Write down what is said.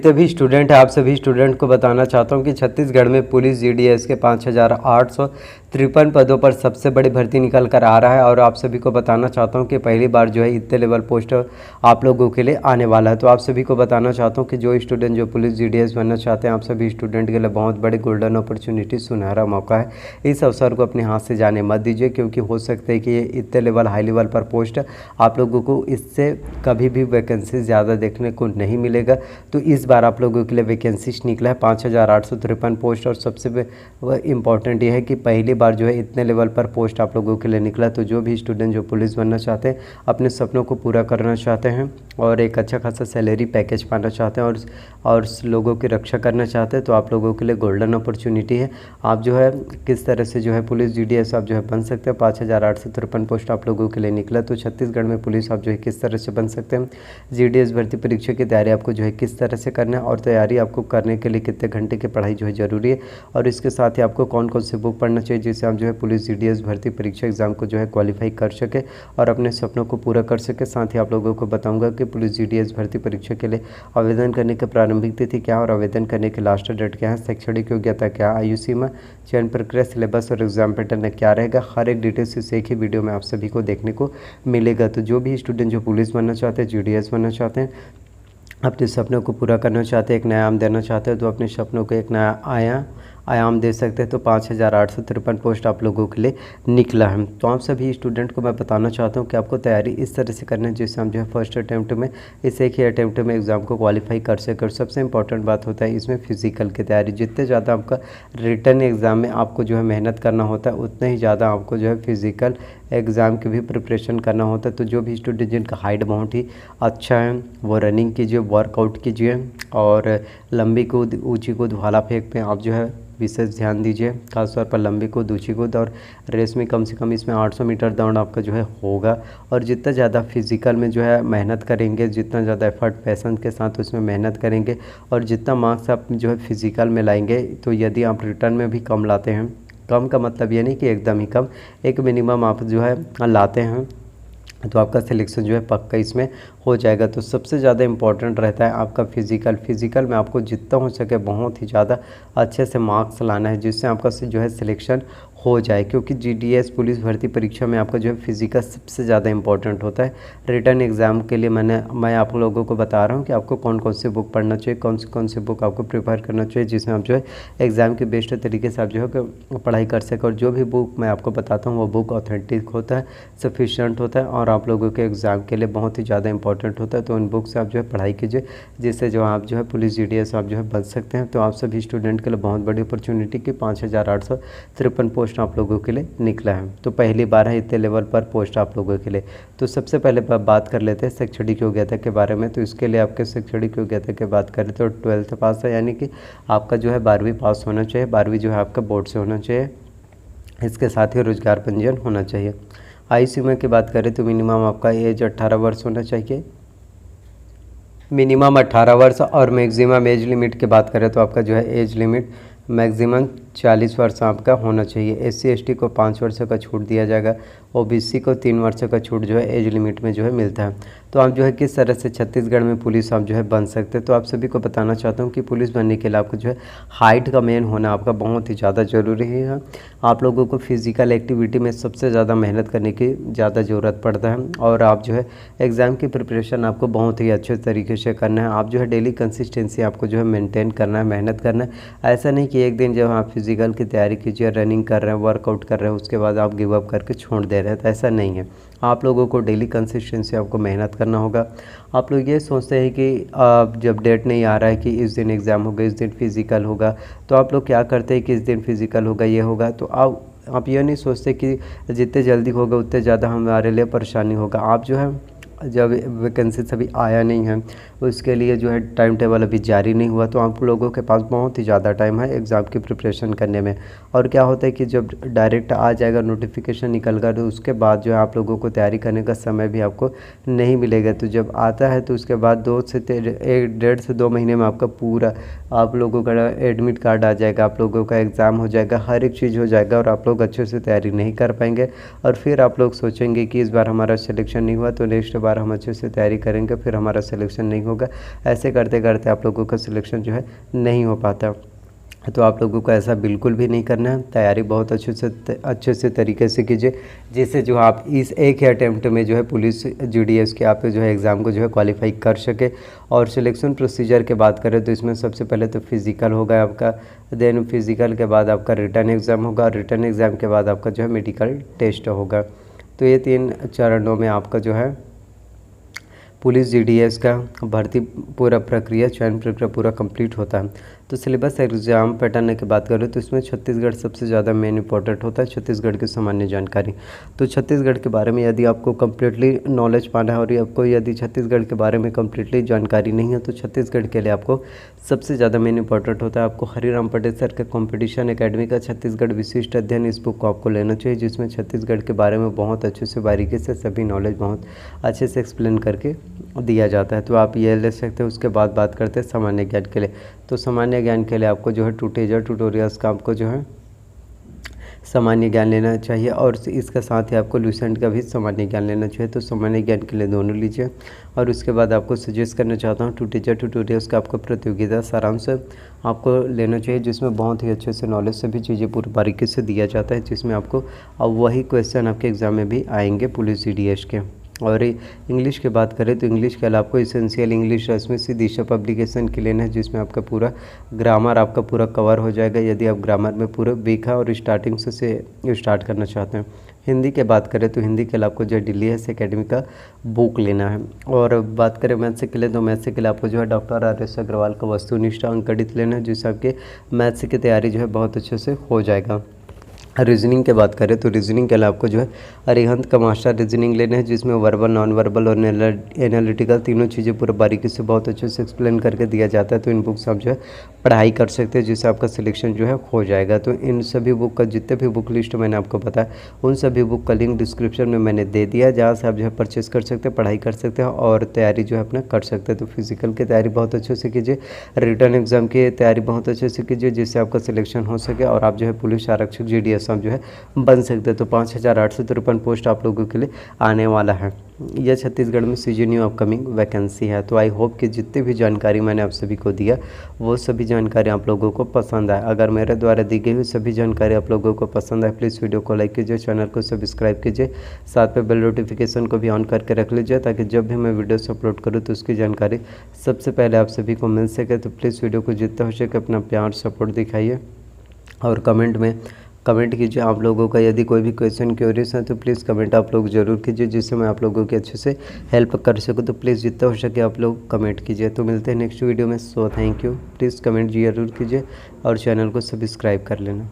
सभी स्टूडेंट है, आप सभी स्टूडेंट को बताना चाहता हूं कि छत्तीसगढ़ में पुलिस जीडीएस के 5,853 पदों पर सबसे बड़ी भर्ती निकल कर आ रहा है। और आप सभी को बताना चाहता हूं कि पहली बार जो है इतने लेवल पोस्ट आप लोगों के लिए आने वाला है। तो आप सभी को बताना चाहता हूं कि जो स्टूडेंट जो पुलिस जीडीएस बनना चाहते हैं, आप सभी स्टूडेंट के लिए बहुत बड़ी गोल्डन अपॉर्चुनिटी, सुनहरा मौका है। इस अवसर को अपने हाथ से जाने मत दीजिए, क्योंकि हो सकता है कि ये इतने लेवल हाई लेवल पर पोस्ट आप लोगों को इससे कभी भी वैकेंसी ज़्यादा देखने को नहीं मिलेगा। तो इस बार आप लोगों के लिए वैकेंसी निकला है 5,853 पोस्ट। और सबसे इम्पॉर्टेंट ये है कि पहली बार जो है इतने लेवल पर पोस्ट आप लोगों के लिए निकला। तो जो भी स्टूडेंट जो पुलिस बनना चाहते हैं, अपने सपनों को पूरा करना चाहते हैं और एक अच्छा खासा सैलरी पैकेज पाना चाहते हैं और लोगों की रक्षा करना चाहते हैं, तो आप लोगों के लिए गोल्डन अपॉर्चुनिटी है। आप जो है किस तरह से जो है पुलिस जीडीएस आप जो है बन सकते हैं। 5,853 पोस्ट आप लोगों के लिए निकला। तो छत्तीसगढ़ में पुलिस आप जो है किस तरह से बन सकते हैं, जीडीएस भर्ती परीक्षा की तैयारी आपको जो है किस तरह से करना है और तैयारी आपको करने के लिए कितने घंटे की पढ़ाई जो है ज़रूरी है, और इसके साथ ही आपको कौन कौन से बुक पढ़ना चाहिए जिससे आप जो है पुलिस जीडीएस भर्ती परीक्षा एग्जाम को जो है क्वालिफाई कर सके और अपने सपनों को पूरा कर सके। साथ ही आप लोगों को बताऊंगा कि पुलिस जीडीएस भर्ती परीक्षा के लिए आवेदन करने की प्रारंभिक तिथि क्या है और आवेदन करने की लास्ट डेट क्या है, शैक्षणिक योग्यता क्या, आयु सीमा, चयन प्रक्रिया, सिलेबस और एग्जाम पैटर्न क्या रहेगा। हर एक डिटेल्स इस एक ही वीडियो में आप सभी को देखने को मिलेगा। तो जो भी स्टूडेंट जो पुलिस बनना चाहते हैं, जीडीएस बनना चाहते हैं, अपने सपनों को पूरा करना चाहते हैं, एक नया आयाम देना चाहते हैं, तो अपने सपनों को एक नया आयाम दे सकते हैं। तो 5,853 पोस्ट आप लोगों के लिए निकला है। तो आप सभी स्टूडेंट को मैं बताना चाहता हूं कि आपको तैयारी इस तरह से करना है जिससे हम जो है फर्स्ट अटैम्प्ट में, इस एक ही अटैम्प्ट में एग्ज़ाम को क्वालिफाई कर सके। और सबसे इंपॉर्टेंट बात होता है इसमें फिजिकल की तैयारी। जितने ज़्यादा आपका रिटर्न एग्ज़ाम में आपको जो है मेहनत करना होता है, उतना ही ज़्यादा आपको जो है फिजिकल एग्ज़ाम की भी प्रिपरेशन करना होता है। तो जो भी स्टूडेंट जिनका हाइट बहुत ही अच्छा है, वो रनिंग कीजिए, वर्कआउट कीजिए और लंबी कूद, ऊंची कूद, भाला फेंक पे आप जो है विशेष ध्यान दीजिए, खासतौर पर लंबी कूद, ऊंची कूद और रेस में कम से कम इसमें 800 मीटर दौड़ आपका जो है होगा। और जितना ज़्यादा फिजिकल में जो है मेहनत करेंगे, जितना ज़्यादा एफर्ट पैशन के साथ उसमें मेहनत करेंगे और जितना मार्क्स आप जो है फिजिकल में लाएंगे, तो यदि आप रिटर्न में भी कम लाते हैं, कम का मतलब ये नहीं कि एकदम ही कम, एक मिनिमम आप जो है लाते हैं, तो आपका सिलेक्शन जो है पक्का इसमें हो जाएगा। तो सबसे ज़्यादा इम्पॉर्टेंट रहता है आपका फिज़िकल में आपको जितना हो सके बहुत ही ज़्यादा अच्छे से मार्क्स लाना है जिससे आपका जो है सिलेक्शन हो जाए, क्योंकि जीडीएस पुलिस भर्ती परीक्षा में आपका जो है फिजिकल सबसे ज़्यादा इंपॉर्टेंट होता है। रिटर्न एग्ज़ाम के लिए मैं आप लोगों को बता रहा हूँ कि आपको कौन कौन सी बुक पढ़ना चाहिए, कौन सी बुक आपको प्रिपेयर करना चाहिए जिसमें आप जो है एग्ज़ाम के बेस्ट तरीके से आप जो है पढ़ाई कर सकें। और जो भी बुक मैं आपको बताता हूँ वो बुक ऑथेंटिक होता है, सफिशिएंट होता है और आप लोगों के एग्ज़ाम के लिए बहुत ही ज़्यादा इंपॉर्टेंट होता है। तो उन बुक से आप जो है पढ़ाई कीजिए जिससे जो आप जो है पुलिस जीडीएस आप जो है बन सकते हैं। तो आप सभी स्टूडेंट के लिए बहुत बड़ी अपॉर्चुनिटी की 5,853 पोस्ट आप लोगों के लिए निकला है। तो पहली बार है इतने लेवल पर पोस्ट आप लोगों के लिए। तो सबसे पहले बात कर लेते हैं शैक्षणिक योग्यता के बारे में। तो इसके लिए आपके शैक्षणिक योग्यता की बात करें तो 12th पास है, यानी कि आपका जो है 12वीं पास होना चाहिए। 12वीं जो है आपका बोर्ड से होना चाहिए। इसके साथ ही रोजगार पंजीयन होना चाहिए। आयु सीमा की बात करें तो मिनिमम आपका एज 18 वर्ष होना चाहिए, मिनिमम 18 वर्ष। और मैक्सिमम एज लिमिट की बात करें तो आपका जो है एज लिमिट मैक्सिमम 40 वर्ष आपका होना चाहिए। SC ST को 5 वर्ष का छूट दिया जाएगा, OBC को 3 वर्ष का छूट जो है एज लिमिट में जो है मिलता है। तो आप जो है किस तरह से छत्तीसगढ़ में पुलिस आप जो है बन सकते हैं। तो आप सभी को बताना चाहता हूँ कि पुलिस बनने के लिए आपको जो है हाइट का मेन होना आपका बहुत ही ज़्यादा ज़रूरी है। आप लोगों को फिजिकल एक्टिविटी में सबसे ज़्यादा मेहनत करने की ज़्यादा ज़रूरत पड़ता है और आप जो है एग्ज़ाम की प्रिपरेशन आपको बहुत ही अच्छे तरीके से करना है। आप जो है डेली कंसिस्टेंसी आपको जो है मेंटेन करना है, मेहनत करना है। ऐसा नहीं कि एक दिन जब आप फिजिकल की तैयारी कीजिए, रनिंग कर रहे हैं, वर्कआउट कर रहे हैं, उसके बाद आप गिव अप करके छोड़ दे रहे हैं, तो ऐसा नहीं है। आप लोगों को डेली कंसिस्टेंसी आपको मेहनत करना होगा। आप लोग ये सोचते हैं कि जब डेट नहीं आ रहा है कि इस दिन एग्ज़ाम होगा, इस दिन फिज़िकल होगा, तो आप लोग क्या करते हैं कि इस दिन फिज़िकल होगा, ये होगा, तो आप ये नहीं सोचते कि जितने जल्दी होगा उतने ज़्यादा हमारे लिए परेशानी होगा। आप जो है जब वैकेंसी अभी आया नहीं है, उसके लिए जो है टाइम टेबल अभी जारी नहीं हुआ, तो आप लोगों के पास बहुत ही ज़्यादा टाइम है एग्ज़ाम की प्रिपरेशन करने में। और क्या होता है कि जब डायरेक्ट आ जाएगा नोटिफिकेशन निकल कर, तो उसके बाद जो है आप लोगों को तैयारी करने का समय भी आपको नहीं मिलेगा। तो जब आता है तो उसके बाद 1.5 से 2 महीने में आपका पूरा आप लोगों का एडमिट कार्ड आ जाएगा, आप लोगों का एग्ज़ाम हो जाएगा, हर एक चीज़ हो जाएगा और आप लोग अच्छे से तैयारी नहीं कर पाएंगे। और फिर आप लोग सोचेंगे कि इस बार हमारा सिलेक्शन नहीं हुआ तो नेक्स्ट बार बार हम अच्छे से तैयारी करेंगे फिर हमारा सिलेक्शन नहीं होगा। ऐसे करते करते आप लोगों का सिलेक्शन जो है नहीं हो पाता। तो आप लोगों को ऐसा बिल्कुल भी नहीं करना है। तैयारी बहुत अच्छे से तरीके से कीजिए, जिससे जो आप इस एक ही अटैम्प्ट में जो है पुलिस जीडीएस के आप जो है एग्ज़ाम को जो है क्वालिफाई कर सके। और सिलेक्शन प्रोसीजर की बात करें तो इसमें सबसे पहले तो फिज़िकल होगा आपका, देन फिज़िकल के बाद आपका रिटन एग्ज़ाम होगा, रिटन एग्ज़ाम के बाद आपका जो है मेडिकल टेस्ट होगा। तो ये 3 चरणों में आपका जो है पुलिस जीडीएस का भर्ती पूरा प्रक्रिया, चयन प्रक्रिया पूरा कंप्लीट होता है। तो सिलेबस एग्ज़ाम पैटर्न की बात करें तो इसमें छत्तीसगढ़ सबसे ज़्यादा मेन इंपॉर्टेंट होता है, छत्तीसगढ़ की सामान्य जानकारी। तो छत्तीसगढ़ के बारे में यदि आपको कम्प्लीटली नॉलेज पाना है और आपको यदि छत्तीसगढ़ के बारे में कम्प्लीटली जानकारी नहीं है तो छत्तीसगढ़ के लिए आपको सबसे ज़्यादा मेन इंपॉर्टेंट होता है। आपको हरिराम पटेल सर के कॉम्पिटिशन एकेडमी का छत्तीसगढ़ विशिष्ट अध्ययन, इस बुक को आपको लेना चाहिए, जिसमें छत्तीसगढ़ के बारे में बहुत अच्छे से बारीकी से सभी नॉलेज बहुत अच्छे से एक्सप्लेन करके दिया जाता है। तो आप ये ले सकते हैं। उसके बाद बात करते हैं सामान्य ज्ञान के लिए। तो सामान्य ज्ञान के लिए आपको जो है ट्यूटोरियल्स का आपको जो है सामान्य ज्ञान लेना चाहिए और इसके साथ ही आपको लूसेंट का भी सामान्य ज्ञान लेना चाहिए। तो सामान्य ज्ञान के लिए दोनों लीजिए। और उसके बाद आपको सजेस्ट करना चाहता हूँ ट्यूटोरियल्स का आपको प्रतियोगिता सारांश आपको लेना चाहिए, जिसमें बहुत ही अच्छे से नॉलेज सभी चीज़ें पूरी बारीकी से दिया जाता है, जिसमें आपको अब वही क्वेश्चन आपके एग्ज़ाम में भी आएंगे पुलिस जीडीएस के। और इंग्लिश की बात करें तो इंग्लिश के अलावा आपको इसेंशियल इंग्लिश रश्मि सी दिशा पब्लिकेशन की लेना है, जिसमें आपका पूरा ग्रामर आपका पूरा कवर हो जाएगा यदि आप ग्रामर में पूरा वीक है और स्टार्टिंग से स्टार्ट करना चाहते हैं। हिंदी की बात करें तो हिंदी के लिए आपको जो है DLS एकेडमी का बुक लेना है। और बात करें मैथ्स के लिए तो मैथ्स के लिए आपको जो है डॉक्टर RS अग्रवाल का वस्तुनिष्ठ अंकगणित लेना है, जिससे आपके मैथ्स की तैयारी जो है बहुत अच्छे से हो जाएगा। रीजनिंग की बात करें तो रीजनिंग के लिए आपको जो है अरिहंत का मास्टर रीजनिंग लेना है, जिसमें वर्बल, नॉन वर्बल और एनालिटिकल तीनों चीज़ें पूरा बारीकी से बहुत अच्छे से एक्सप्लेन करके दिया जाता है। तो इन बुक से आप जो है पढ़ाई कर सकते हैं, जिससे आपका सिलेक्शन जो है हो जाएगा। तो इन सभी बुक का जितने भी बुक लिस्ट मैंने आपको बताया उन सभी बुक का लिंक डिस्क्रिप्शन में मैंने दे दिया है, जहाँ से आप जो है परचेस कर सकते हैं, पढ़ाई कर सकते हैं और तैयारी जो है अपना कर सकते हैं। तो फिजिकल की तैयारी बहुत अच्छे से कीजिए, रिटर्न एग्जाम की तैयारी बहुत अच्छे से कीजिए, जिससे आपका सिलेक्शन हो सके और आप जो है पुलिस आरक्षक GDS आप जो है बन सकते हैं। तो 5853 पोस्ट आप लोगों के लिए आने वाला है। यह छत्तीसगढ़ में सीजन अपकमिंग वैकेंसी है। तो आई होप कि जितनी भी जानकारी मैंने आप सभी को दिया वो सभी जानकारी आप लोगों को पसंद आए। अगर मेरे द्वारा दी गई हुई सभी जानकारी आप लोगों को पसंद आए प्लीज़ वीडियो को लाइक कीजिए, चैनल को सब्सक्राइब कीजिए, साथ में बेल नोटिफिकेशन को भी ऑन करके रख लीजिए, ताकि जब भी मैं वीडियोस अपलोड करूँ तो उसकी जानकारी सबसे पहले आप सभी को मिल सके। तो प्लीज़ वीडियो को जितना हो सके अपना प्यार सपोर्ट दिखाइए और कमेंट कीजिए। आप लोगों का यदि कोई भी क्वेश्चन क्यूरीज है तो प्लीज़ कमेंट आप लोग ज़रूर कीजिए, जिससे मैं आप लोगों की अच्छे से हेल्प कर सकूँ। तो प्लीज़ जितना हो सके आप लोग कमेंट कीजिए। तो मिलते हैं नेक्स्ट वीडियो में। So thank you. Please comment ज़रूर कीजिए और चैनल को सब्सक्राइब कर लेना।